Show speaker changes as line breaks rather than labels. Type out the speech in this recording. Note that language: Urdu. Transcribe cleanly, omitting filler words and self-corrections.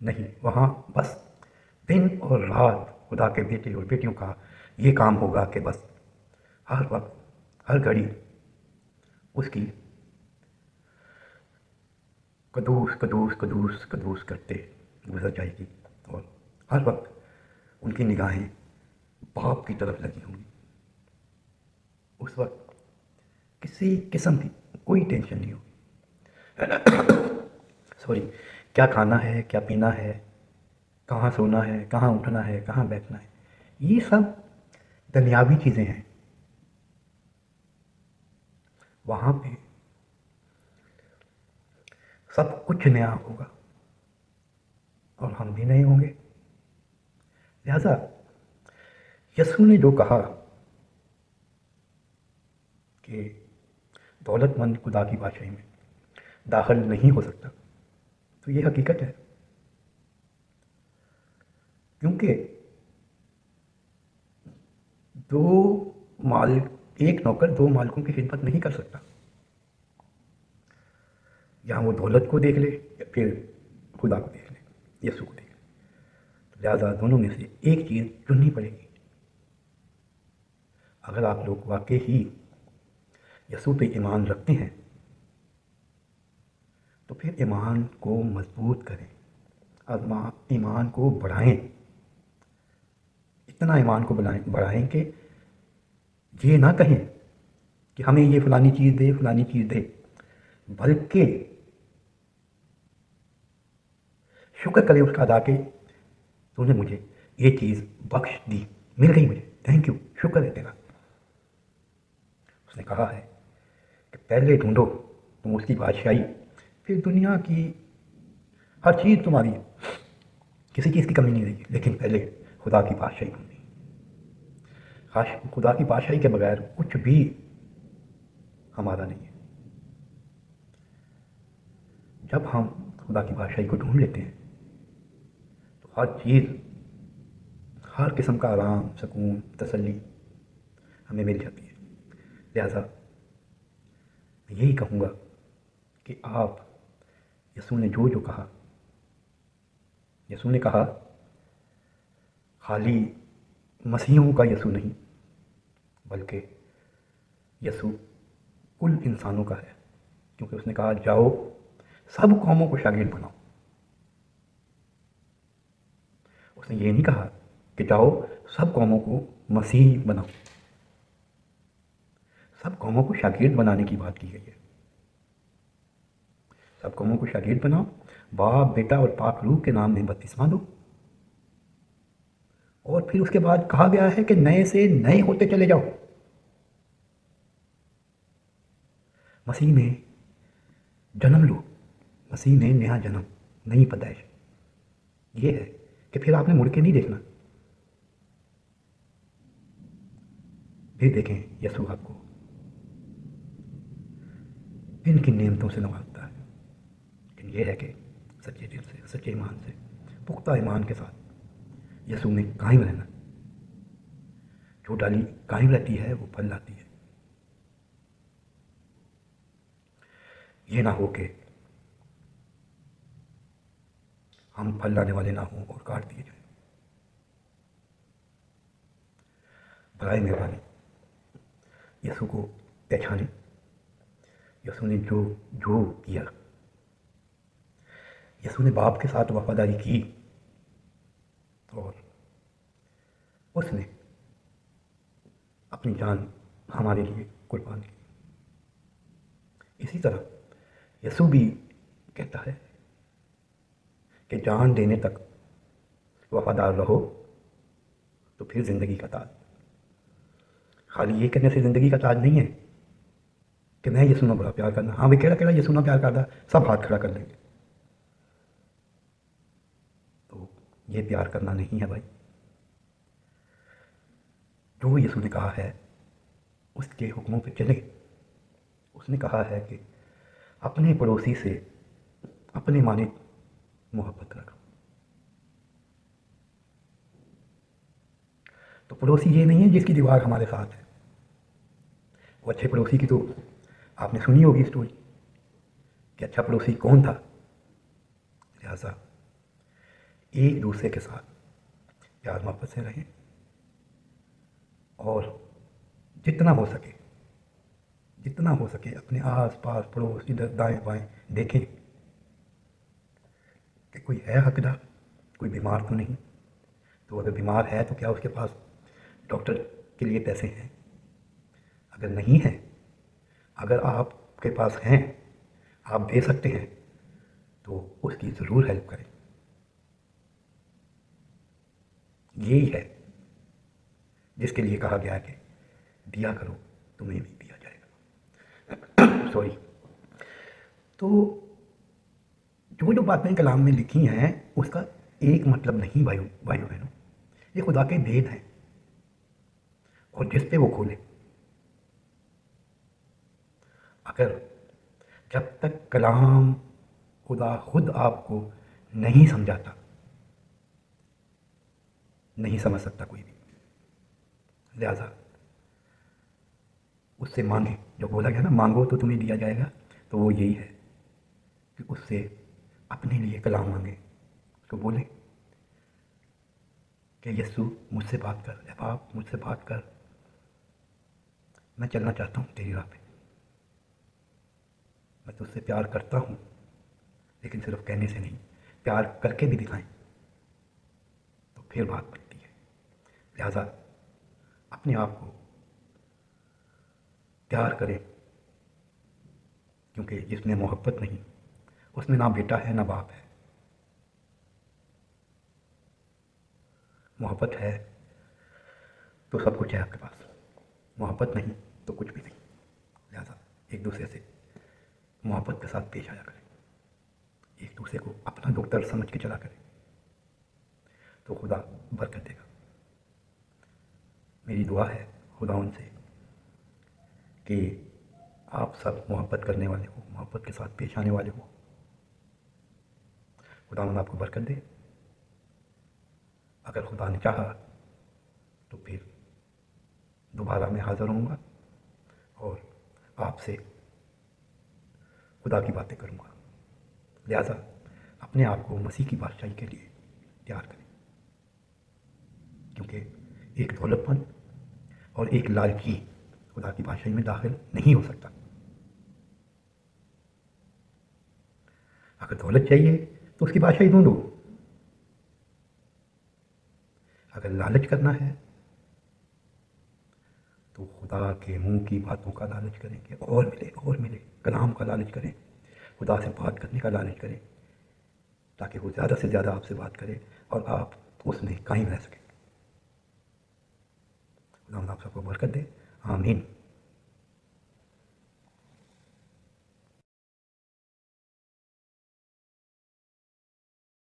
نہیں، وہاں بس دن اور رات خدا کے بیٹے اور بیٹیوں کا یہ کام ہوگا کہ بس ہر وقت ہر گھڑی اس کی قدوس قدوس قدوس قدوس کرتے گزر جائے گی، اور ہر وقت ان کی نگاہیں باپ کی طرف لگی ہوں گی۔ اس وقت کسی قسم کی کوئی ٹینشن نہیں ہوگی۔ سوری، کیا کھانا ہے، کیا پینا ہے، کہاں سونا ہے، کہاں اٹھنا ہے، کہاں بیٹھنا ہے، یہ سب دنیاوی چیزیں ہیں۔ وہاں پہ سب کچھ نیا ہوگا اور ہم بھی نئے ہوں گے۔ لہذا یسوع نے جو کہا کہ دولت مند خدا کی بادشاہی میں داخل نہیں ہو سکتا، تو یہ حقیقت ہے، کیونکہ ایک نوکر دو مالکوں کی خدمت نہیں کر سکتا۔ یا وہ دولت کو دیکھ لے یا پھر خدا کو دیکھ لے، یسوع کو دیکھ لے، لہٰذا دونوں میں سے ایک چیز چننی پڑے گی۔ اگر آپ لوگ واقعی ہی یسوع پہ ایمان رکھتے ہیں تو پھر ایمان کو مضبوط کریں، ایمان کو بڑھائیں، اتنا ایمان کو بڑھائیں کہ یہ نہ کہیں کہ ہمیں یہ فلانی چیز دے، فلانی چیز دے، بلکہ شکر کرے اس کا ادا کہ تو نے مجھے یہ چیز بخش دی، مل گئی مجھے، تھینک یو، شکر ہے تیرا۔ اس نے کہا ہے کہ پہلے ڈھونڈو تم اس کی بادشاہی، پھر دنیا کی ہر چیز تمہاری ہے، کسی چیز کی کمی نہیں رہے گی، لیکن پہلے خدا کی بادشاہی ڈھونڈنی۔ خدا کی بادشاہی کے بغیر کچھ بھی ہمارا نہیں ہے۔ جب ہم خدا کی بادشاہی کو ڈھونڈ لیتے ہیں تو ہر چیز، ہر قسم کا آرام، سکون، تسلی ہمیں مل جاتی ہے۔ لہذا میں یہی کہوں گا کہ آپ یسوع نے جو کہا، یسوع نے کہا خالی مسیحیوں کا یسوع نہیں، بلکہ یسوع کل انسانوں کا ہے، کیونکہ اس نے کہا جاؤ سب قوموں کو شاگرد بناؤ۔ اس نے یہ نہیں کہا کہ جاؤ سب قوموں کو مسیح بناؤ، سب قوموں کو شاگرد بنانے کی بات کی گئی ہے۔ سب قوموں کو شاگرد بناؤ، باپ، بیٹا اور پاک روح کے نام میں بپتسمہ دو، اور پھر اس کے بعد کہا گیا ہے کہ نئے سے نئے ہوتے چلے جاؤ۔ مسیح میں جنم لو، مسیح میں نیا جنم، نئی پیدائش، یہ ہے کہ پھر آپ نے مڑ کے نہیں دیکھنا، پھر دیکھیں یسوع آپ کو کن کن نعمتوں سے نوازتا ہے، لیکن یہ ہے کہ سچے دل سے، سچے ایمان سے، پختہ ایمان کے ساتھ یسوع میں قائم رہنا۔ جو ڈالی قائم رہتی ہے وہ پھل لاتی ہے۔ یہ نہ ہو کہ ہم پھل لانے والے نہ ہوں اور کاٹ دیے جائیں۔ برائے مہربانی یسوع کو پہچانیں، یسوع نے جو کیا، یسوع نے باپ کے ساتھ وفاداری کی اور اس نے اپنی جان ہمارے لیے قربان کی۔ اسی طرح یسوع بھی کہتا ہے کہ جان دینے تک وفادار رہو تو پھر زندگی کا تاج۔ خالی یہ کہنے سے زندگی کا تاج نہیں ہے کہ میں یسوع نہ بڑا پیار کرنا، ہاں بھی کہڑا یسوع نہ پیار کرتا، سب ہاتھ کھڑا کر لیں گے، تو یہ پیار کرنا نہیں ہے بھائی۔ جو یسوع نے کہا ہے اس کے حکموں پہ چلے۔ اس نے کہا ہے کہ اپنے پڑوسی سے اپنے مانند محبت رکھ۔ تو پڑوسی یہ نہیں ہے جس کی دیوار ہمارے ساتھ ہے، وہ اچھے پڑوسی کی تو آپ نے سنی ہوگی اسٹوری کہ اچھا پڑوسی کون تھا۔ لہذا ایک دوسرے کے ساتھ پیار محبت سے رہیں اور جتنا ہو سکے اپنے آس پاس پڑوس ادھر دائیں بائیں دیکھیں کہ کوئی ہے حقدار، کوئی بیمار تو نہیں. تو اگر بیمار ہے تو کیا اس کے پاس ڈاکٹر کے لیے پیسے ہیں؟ اگر نہیں ہیں، اگر آپ کے پاس ہیں، آپ دے سکتے ہیں تو اس کی ضرور ہیلپ کریں. یہی ہے جس کے لیے کہا گیا کہ دیا کرو تمہیں بھی دیا جائے گا. سوری. تو جو باتیں کلام میں لکھی ہیں اس کا ایک مطلب نہیں بھائیو بہنوں، یہ خدا کے بھید ہیں، اور جس پہ وہ کھولے. اگر جب تک کلام خدا خود آپ کو نہیں سمجھاتا، نہیں سمجھ سکتا کوئی بھی. لہذا اس سے مانگیں. جو بولا گیا نا مانگو تو تمہیں دیا جائے گا، تو وہ یہی ہے کہ اس سے اپنے لیے کلام مانگیں. اس کو بولیں کہ یسوع مجھ سے بات کر، اے باپ مجھ سے بات کر، میں چلنا چاہتا ہوں تیری راہ پہ. میں تجھ سے پیار کرتا ہوں، لیکن صرف کہنے سے نہیں، پیار کر کے بھی دکھائیں تو پھر بات بنتی ہے. لہذا اپنے آپ کو پیار کریں، کیونکہ جس میں محبت نہیں اس میں نہ بیٹا ہے نہ باپ ہے. محبت ہے تو سب کچھ ہے آپ کے پاس، محبت نہیں تو کچھ بھی نہیں. لہذا ایک دوسرے سے محبت کے ساتھ پیش آیا کریں، ایک دوسرے کو اپنا دکھ درد سمجھ کے چلا کریں، تو خدا برکت دے گا. میری دعا ہے خدا ان سے کہ آپ سب محبت کرنے والے ہو، محبت کے ساتھ پیش آنے والے ہو. خدا ان آپ کو برکت دے. اگر خدا نے چاہا تو پھر دوبارہ میں حاضر ہوں گا اور آپ سے خدا کی باتیں کروں گا. لہذا اپنے آپ کو مسیح کی بادشاہی کے لیے تیار کریں، کیونکہ ایک دولت مند اور ایک لالچی خدا کی بادشاہی میں داخل نہیں ہو سکتا. اگر دولت چاہیے تو اس کی بادشاہی ڈھونڈو. اگر لالچ کرنا ہے تو خدا کے منہ کی باتوں کا لالچ کریں کہ اور ملے اور ملے. کلام کا لالچ کریں، خدا سے بات کرنے کا لالچ کریں، تاکہ وہ زیادہ سے زیادہ آپ سے بات کرے اور آپ اس میں قائم رہ سکیں. خدا آپ سب کو برکت دے. آمین.